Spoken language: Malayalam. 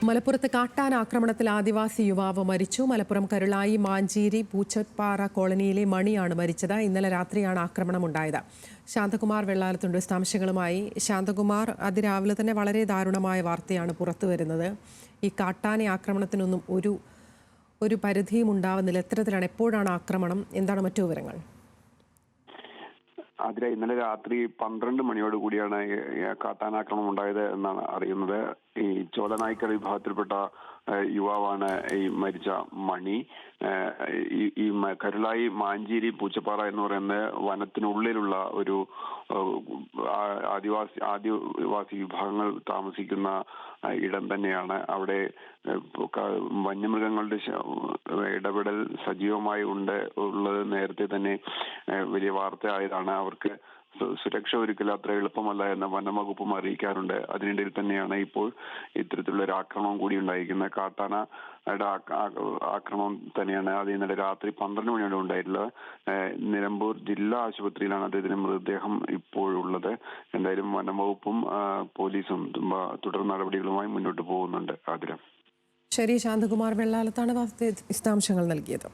മലപ്പുറത്ത് കാട്ടാന ആക്രമണത്തിൽ ആദിവാസി യുവാവ് മരിച്ചു. മലപ്പുറം കരുളായി മാഞ്ചേരി പൂച്ചപ്പാറ കോളനിയിലെ മണിയാണ് മരിച്ചത്. ഇന്നലെ രാത്രിയാണ് ആക്രമണമുണ്ടായത്. ശാന്തകുമാർ വെള്ളാലത്തുണ്ട് വിശദാംശങ്ങളുമായി. ശാന്തകുമാർ, അതിരാവിലെ തന്നെ വളരെ ദാരുണമായ വാർത്തയാണ് പുറത്തു വരുന്നത്. ഈ കാട്ടാന ആക്രമണത്തിനൊന്നും ഒരു പരിധിയും ഉണ്ടാവുന്നില്ല. എത്തരത്തിലാണ്, എപ്പോഴാണ് ആക്രമണം, എന്താണ് മറ്റു വിവരങ്ങൾ? അതിലെ ഇന്നലെ രാത്രി 12 മണിയോട് കൂടിയാണ് കാട്ടാനാക്രമണം ഉണ്ടായത് എന്നാണ് അറിയുന്നത്. ഈ ചോലനായ്ക്കർ വിഭാഗത്തിൽപ്പെട്ട യുവാവാണ് ഈ മരിച്ച മണി. ഈ കരുളായി മാഞ്ചേരി പൂച്ചപ്പാറ എന്ന് പറയുന്ന വനത്തിനുള്ളിലുള്ള ഒരു ആദിവാസി വിഭാഗങ്ങൾ താമസിക്കുന്ന ഇടം തന്നെയാണ്. അവിടെ വന്യമൃഗങ്ങളുടെ ഇടപെടൽ സജീവമായി ഉള്ളത് നേരത്തെ തന്നെ വലിയ വാർത്തയായതാണ്. അവർക്ക് സുരക്ഷ ഒരുക്കൽ അത്ര എളുപ്പമല്ല എന്ന് വനംവകുപ്പും അറിയിക്കാറുണ്ട്. അതിനിടയിൽ തന്നെയാണ് ഇപ്പോൾ ഇത്തരത്തിലുള്ള ഒരു ആക്രമണം കൂടി ഉണ്ടായിരിക്കുന്നത്. കാട്ടാനയുടെ ആക്രമണം തന്നെയാണ് അത് ഇന്നലെ രാത്രി 12 മണിയോടെ ഉണ്ടായിട്ടുള്ളത്. നിലമ്പൂർ ജില്ലാ ആശുപത്രിയിലാണ് അദ്ദേഹത്തിന്റെ മൃതദേഹം ഇപ്പോഴുള്ളത്. എന്തായാലും വനംവകുപ്പും പോലീസും തുടർ നടപടികളുമായി മുന്നോട്ട് പോകുന്നുണ്ട്. ആതിര. ശരി, ശാന്തകുമാർ വെള്ളാലത്താണ് വിശദാംശങ്ങൾ നൽകിയത്.